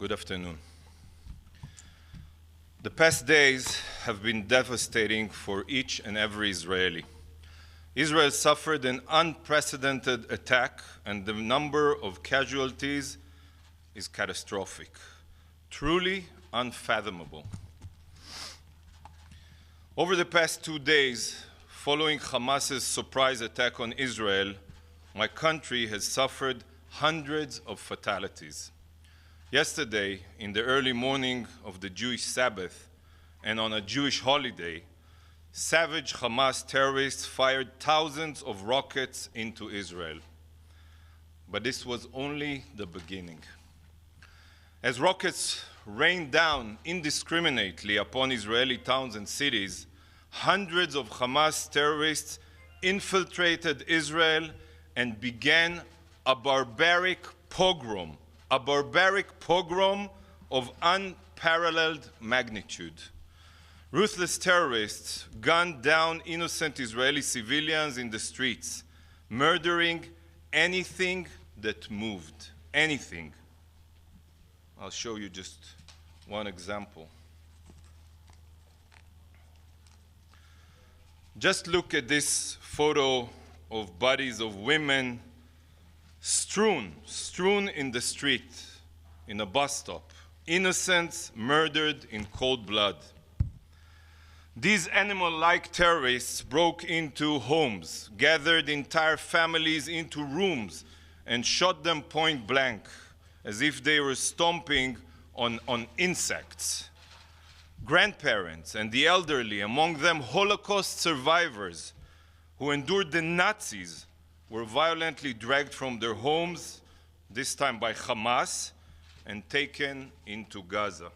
Good afternoon. The past days have been devastating for each and every Israeli. Israel suffered an unprecedented attack, and the number of casualties is catastrophic, truly unfathomable. Over the past 2 days, following Hamas's surprise attack on Israel, my country has suffered hundreds of fatalities. Yesterday, in the early morning of the Jewish Sabbath and on a Jewish holiday, savage Hamas terrorists fired thousands of rockets into Israel. But this was only the beginning. As rockets rained down indiscriminately upon Israeli towns and cities, hundreds of Hamas terrorists infiltrated Israel and began a barbaric pogrom of unparalleled magnitude. Ruthless terrorists gunned down innocent Israeli civilians in the streets, murdering anything that moved, anything. I'll show you just one example. Just look at this photo of bodies of women strewn in the street, in a bus stop. Innocents murdered in cold blood. These animal-like terrorists broke into homes, gathered entire families into rooms, and shot them point blank, as if they were stomping on insects. Grandparents and the elderly, among them Holocaust survivors who endured the Nazis, were violently dragged from their homes, this time by Hamas, and taken into Gaza.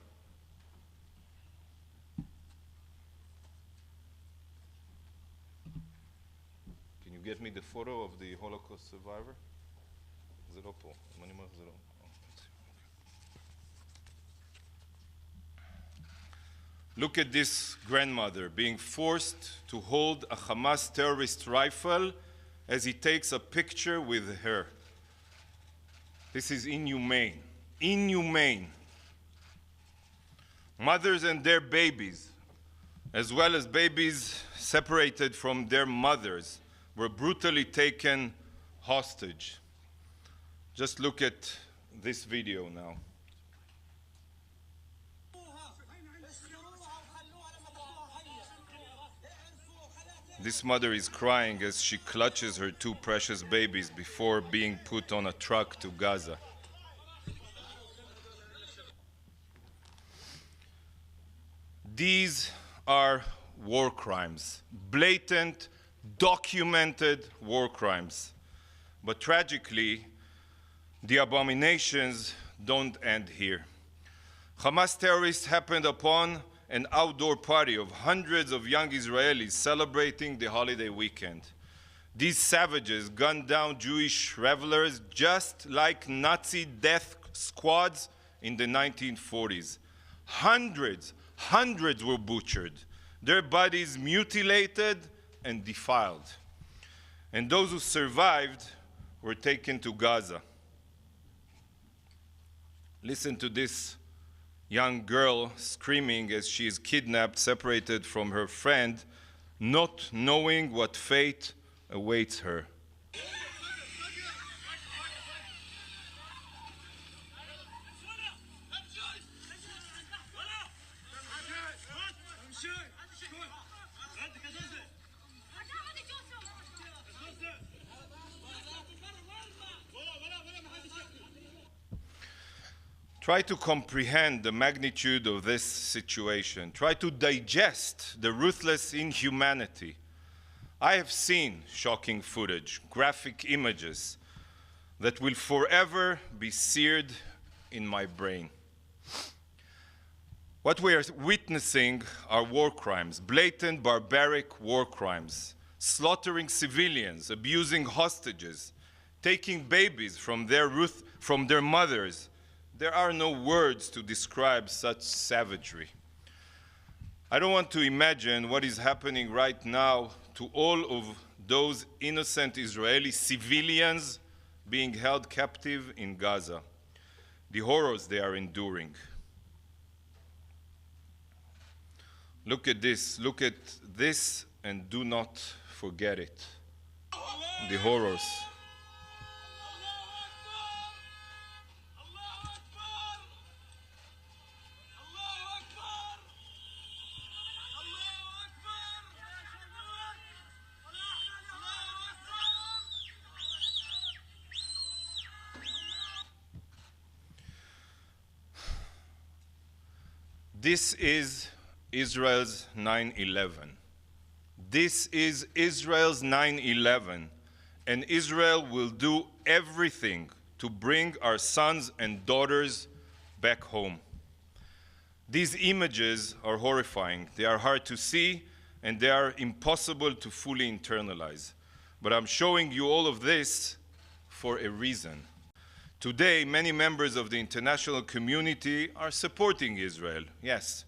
Can you get me the photo of the Holocaust survivor? Look at this grandmother being forced to hold a Hamas terrorist rifle as he takes a picture with her. This is inhumane. Inhumane. Mothers and their babies, as well as babies separated from their mothers, were brutally taken hostage. Just look at this video now. This mother is crying as she clutches her 2 precious babies before being put on a truck to Gaza. These are war crimes, blatant, documented war crimes. But tragically, the abominations don't end here. Hamas terrorists happened upon an outdoor party of hundreds of young Israelis celebrating the holiday weekend. These savages gunned down Jewish revelers just like Nazi death squads in the 1940s. Hundreds were butchered, their bodies mutilated and defiled. And those who survived were taken to Gaza. Listen to this young girl screaming as she is kidnapped, separated from her friend, not knowing what fate awaits her. Try to comprehend the magnitude of this situation. Try to digest the ruthless inhumanity. I have seen shocking footage, graphic images that will forever be seared in my brain. What we are witnessing are war crimes, blatant, barbaric war crimes, slaughtering civilians, abusing hostages, taking babies from their mothers. There are no words to describe such savagery. I don't want to imagine what is happening right now to all of those innocent Israeli civilians being held captive in Gaza. the horrors they are enduring. Look at this, and do not forget it. The horrors. This is Israel's 9/11. This is Israel's 9/11, and Israel will do everything to bring our sons and daughters back home. These images are horrifying. They are hard to see, and they are impossible to fully internalize. But I'm showing you all of this for a reason. Today, many members of the international community are supporting Israel, yes.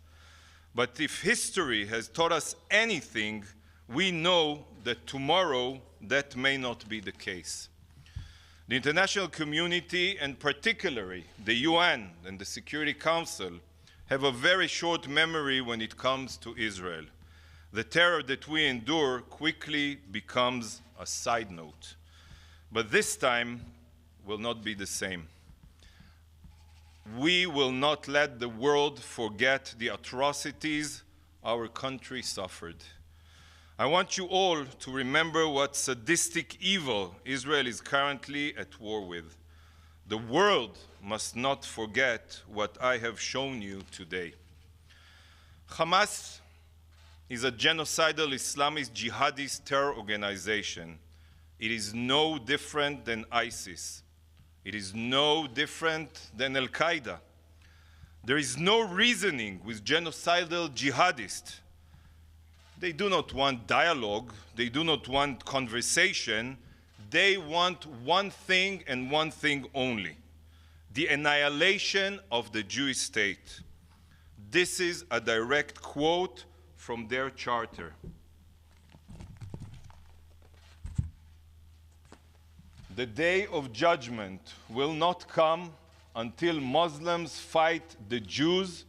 But if history has taught us anything, we know that tomorrow that may not be the case. The international community, and particularly the UN and the Security Council, have a very short memory when it comes to Israel. The terror that we endure quickly becomes a side note. But this time will not be the same. We will not let the world forget the atrocities our country suffered. I want you all to remember what sadistic evil Israel is currently at war with. The world must not forget what I have shown you today. Hamas is a genocidal Islamist jihadist terror organization. It is no different than ISIS. It is no different than Al-Qaeda. There is no reasoning with genocidal jihadists. They do not want dialogue. They do not want conversation. They want one thing and one thing only: the annihilation of the Jewish state. This is a direct quote from their charter. The day of judgment will not come until Muslims fight the Jews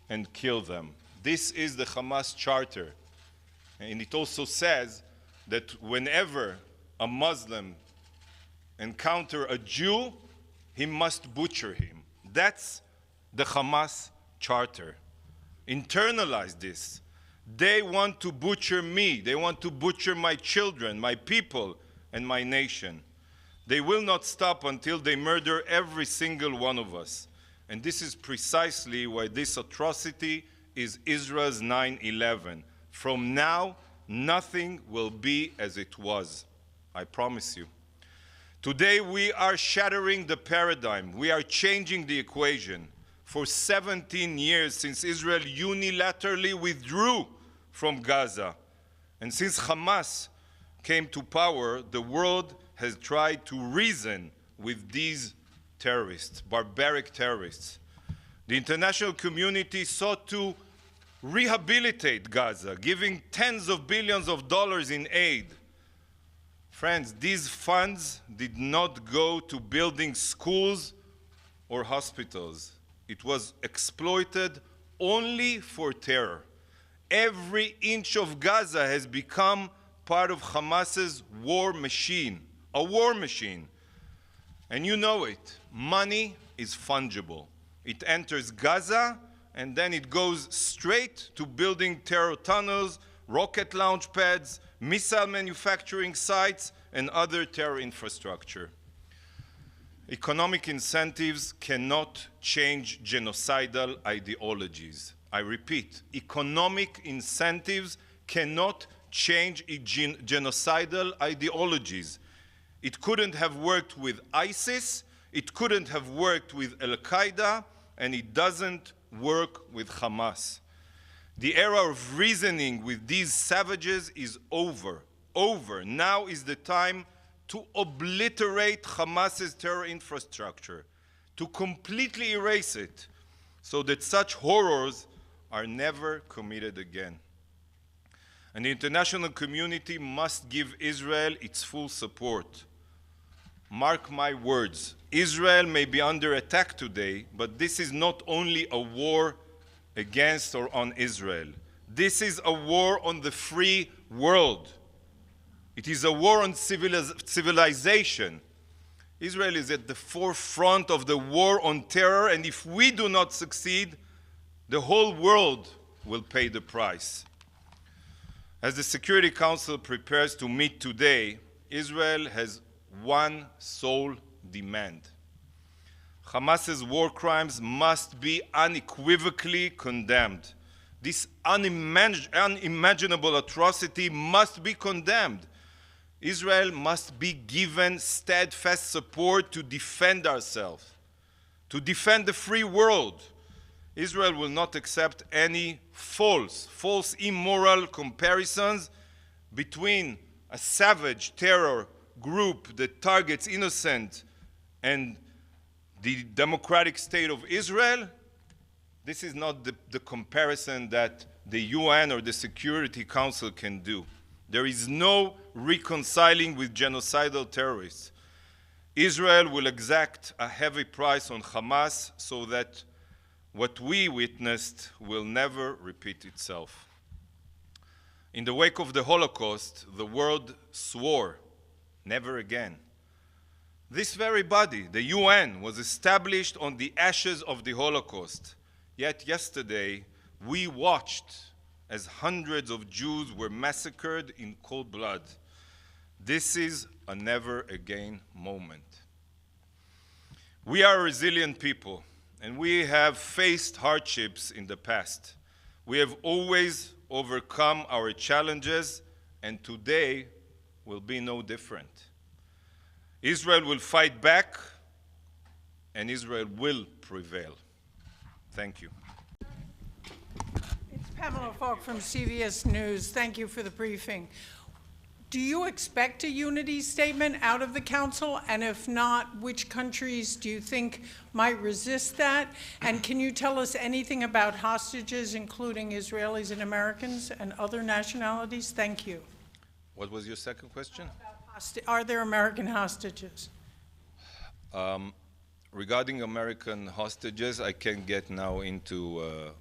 and kill them. This is the Hamas charter. And it also says that whenever a Muslim encounters a Jew, he must butcher him. That's the Hamas charter. Internalize this. They want to butcher me. They want to butcher my children, my people, and my nation. They will not stop until they murder every single one of us. And this is precisely why this atrocity is Israel's 9/11. From now, nothing will be as it was. I promise you. Today, we are shattering the paradigm. We are changing the equation. For 17 years, since Israel unilaterally withdrew from Gaza, and since Hamas came to power, the world has tried to reason with these terrorists, barbaric terrorists. The international community sought to rehabilitate Gaza, giving tens of billions of dollars in aid. Friends, these funds did not go to building schools or hospitals. It was exploited only for terror. Every inch of Gaza has become part of Hamas's war machine, a war machine. And you know it. Money is fungible. It enters Gaza, and then it goes straight to building terror tunnels, rocket launch pads, missile manufacturing sites, and other terror infrastructure. Economic incentives cannot change genocidal ideologies. I repeat, economic incentives cannot change genocidal ideologies. It couldn't have worked with ISIS, it couldn't have worked with Al-Qaeda, and it doesn't work with Hamas. The era of reasoning with these savages is over. Now is the time to obliterate Hamas's terror infrastructure, to completely erase it, so that such horrors are never committed again. And the international community must give Israel its full support. mark my words, Israel may be under attack today, but this is not only a war against or on Israel. This is a war on the free world. It is a war on civilization. Israel is at the forefront of the war on terror, and if we do not succeed, the whole world will pay the price. As the Security Council prepares to meet today, Israel has one sole demand. Hamas's war crimes must be unequivocally condemned. This unimaginable atrocity must be condemned. Israel must be given steadfast support to defend ourselves, to defend the free world. Israel will not accept any false, immoral comparisons between a savage terror group that targets innocent and the democratic state of Israel. This is not the comparison that the UN or the Security Council can do. There is no reconciling with genocidal terrorists. Israel will exact a heavy price on Hamas so that what we witnessed will never repeat itself. In the wake of the Holocaust, the world swore, never again. This very body, the UN, was established on the ashes of the Holocaust. Yet yesterday, we watched as hundreds of Jews were massacred in cold blood. This is a never again moment. We are a resilient people, and we have faced hardships in the past. We have always overcome our challenges, and today will be no different. Israel will fight back, and Israel will prevail. Thank you. Pamela Falk from CBS News. Thank you for the briefing. Do you expect a unity statement out of the Council? And if not, which countries do you think might resist that? And can you tell us anything about hostages, including Israelis and Americans and other nationalities? Thank you. What was your second question? Are there American hostages? Regarding American hostages, I can't get now into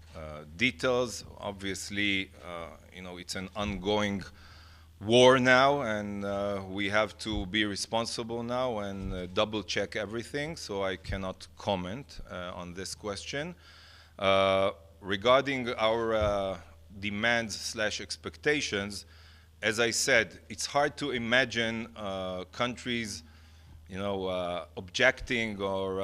details. Obviously, it's an ongoing war now, and we have to be responsible now and double-check everything, so I cannot comment on this question. Regarding our demands/expectations, as I said, it's hard to imagine countries objecting or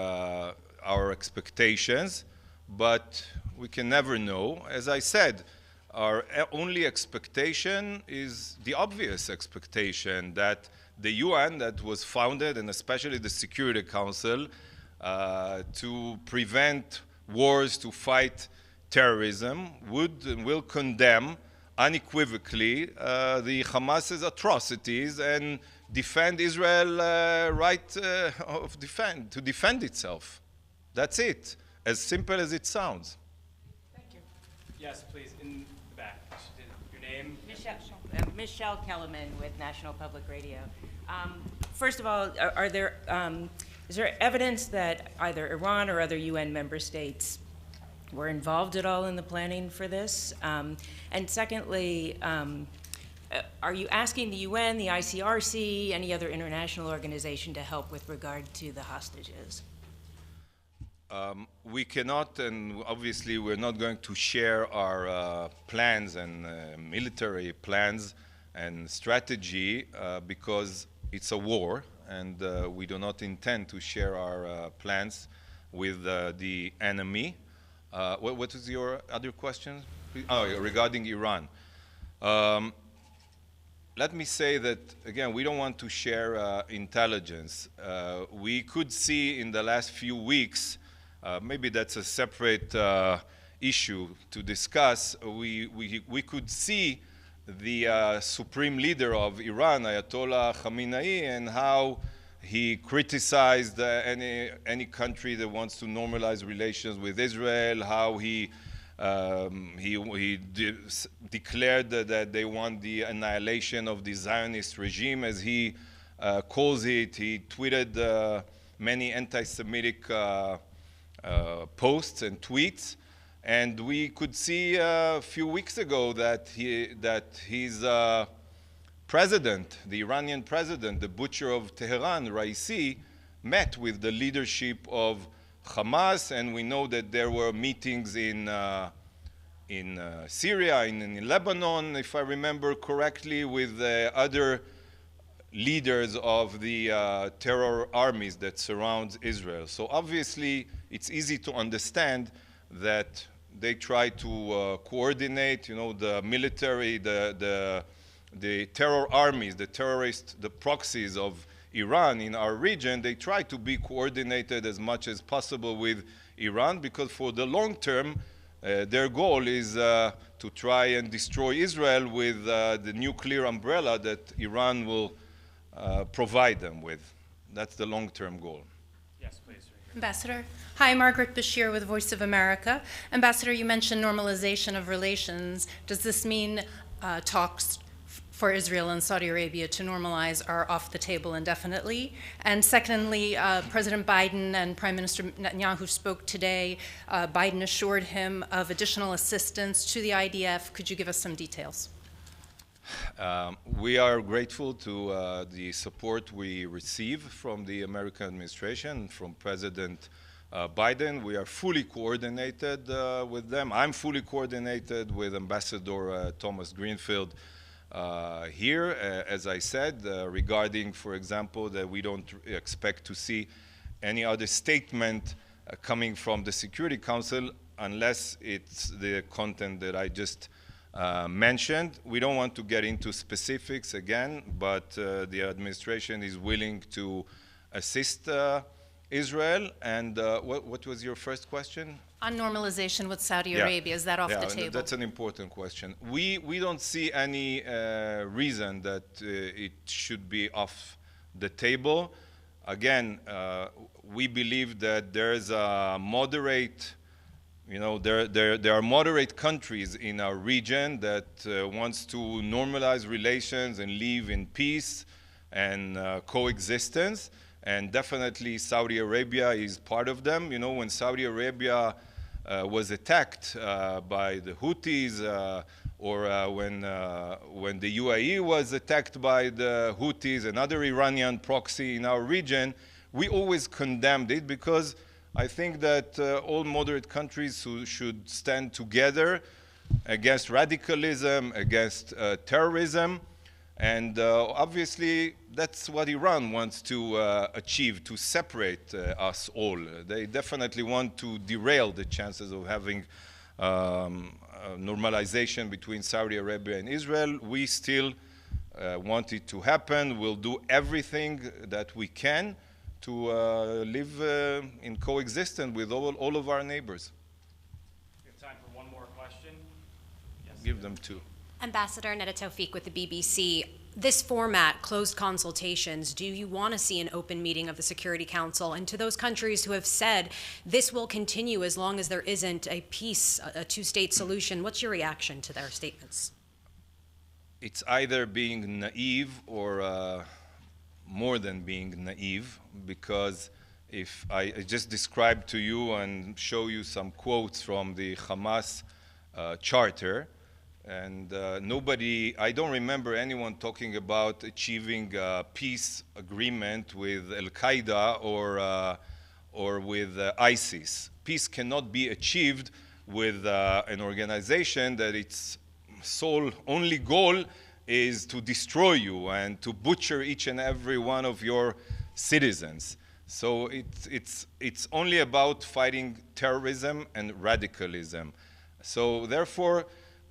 our expectations, but we can never know. As I said, our only expectation is the obvious expectation that the UN that was founded, and especially the Security Council, to prevent wars, to fight terrorism, would and will condemn unequivocally the Hamas's atrocities and defend Israel's right to defend itself. That's it, as simple as it sounds. Thank you. Yes, please, in the back. Your name? Michelle Kellerman with National Public Radio. First of all, is there evidence that either Iran or other UN member states were involved at all in the planning for this? And secondly, are you asking the UN, the ICRC, any other international organization to help with regard to the hostages? We cannot, and obviously we're not going to share our plans and military plans and strategy because it's a war, and we do not intend to share our plans with the enemy. What was your other question? Oh, regarding Iran. Let me say that, again, we don't want to share intelligence. We could see in the last few weeks, maybe that's a separate issue to discuss, we could see the supreme leader of Iran, Ayatollah Khamenei, and how he criticized any country that wants to normalize relations with Israel, how he declared that they want the annihilation of the Zionist regime, as he calls it. He tweeted many anti-Semitic posts and tweets. And we could see a few weeks ago that his president, the Iranian president, the butcher of Tehran, Raisi, met with the leadership of Hamas, and we know that there were meetings in Syria, in Lebanon, if I remember correctly, with other leaders of the terror armies that surround Israel. So obviously, it's easy to understand that they try to coordinate, the military, the terror armies, the terrorists, the proxies of Iran in our region. They try to be coordinated as much as possible with Iran, because for the long term, their goal is to try and destroy Israel with the nuclear umbrella that Iran will provide them with. That's the long-term goal. Yes, please. Ambassador. Hi, Margaret Bashir with Voice of America. Ambassador, you mentioned normalization of relations. Does this mean talks for Israel and Saudi Arabia to normalize are off the table indefinitely? And secondly, President Biden and Prime Minister Netanyahu spoke today. Biden assured him of additional assistance to the IDF. Could you give us some details? We are grateful to the support we receive from the American administration, from President Biden. We are fully coordinated with them. I'm fully coordinated with Ambassador Thomas Greenfield here, as I said, regarding, for example, that we don't expect to see any other statement coming from the Security Council unless it's the content that I just mentioned. We don't want to get into specifics again, but the administration is willing to assist Israel. And what was your first question? On normalization with Saudi Arabia, is that off the table? That's an important question. We don't see any reason that it should be off the table. Again, we believe that there's a moderate, there are moderate countries in our region that wants to normalize relations and live in peace and coexistence. And definitely Saudi Arabia is part of them. When Saudi Arabia was attacked by the Houthis, or when the UAE was attacked by the Houthis, another Iranian proxy in our region, we always condemned it, because I think that all moderate countries should stand together against radicalism, against terrorism. And obviously, that's what Iran wants to achieve, to separate us all. They definitely want to derail the chances of having normalization between Saudi Arabia and Israel. We still want it to happen. We'll do everything that we can to live in coexistence with all of our neighbors. We have time for one more question. Yes. Give them two. Ambassador Neda Tawfiq with the BBC. This format, closed consultations, do you want to see an open meeting of the Security Council? And to those countries who have said this will continue as long as there isn't a peace, a two-state solution, what's your reaction to their statements? It's either being naive or more than being naive, because if I just describe to you and show you some quotes from the Hamas charter, and I don't remember anyone talking about achieving a peace agreement with Al-Qaeda or with ISIS. Peace cannot be achieved with an organization that its sole only goal is to destroy you and to butcher each and every one of your citizens. So it's only about fighting terrorism and radicalism. So therefore,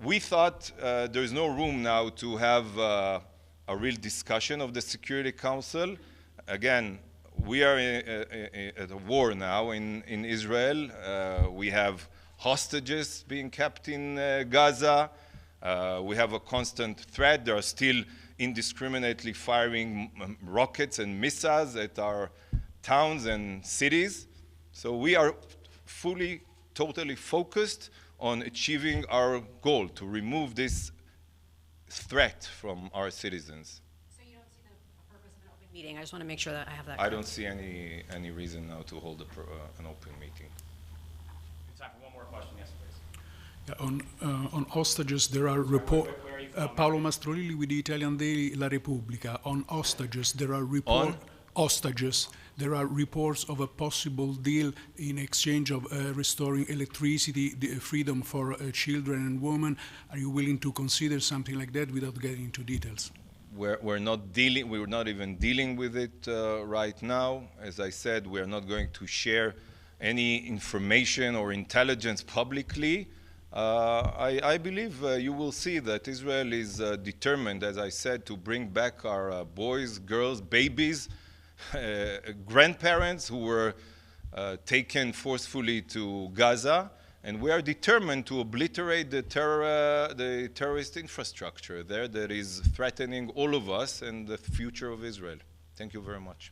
we thought there's no room now to have a real discussion of the Security Council. Again, we are at a war now in Israel. We have hostages being kept in Gaza. We have a constant threat. They are still indiscriminately firing rockets and missiles at our towns and cities. So we are fully, totally focused on achieving our goal to remove this threat from our citizens. So you don't see the purpose of an open meeting? I just want to make sure that I have that I correct. don't see any reason now to hold an open meeting. Time for one more question. Yes, please. Yeah, on hostages, there are reports. Where are you from? Paolo Mastrolilli with the Italian daily La Repubblica. On hostages, there are reports. Hostages, there are reports of a possible deal in exchange of restoring electricity, the freedom for children and women. Are you willing to consider something like that without getting into details? We're not even dealing with it right now. As I said, we're not going to share any information or intelligence publicly. I believe you will see that Israel is determined, as I said, to bring back our boys, girls, babies, grandparents who were taken forcefully to Gaza, and we are determined to obliterate the terrorist infrastructure there that is threatening all of us and the future of Israel. Thank you very much.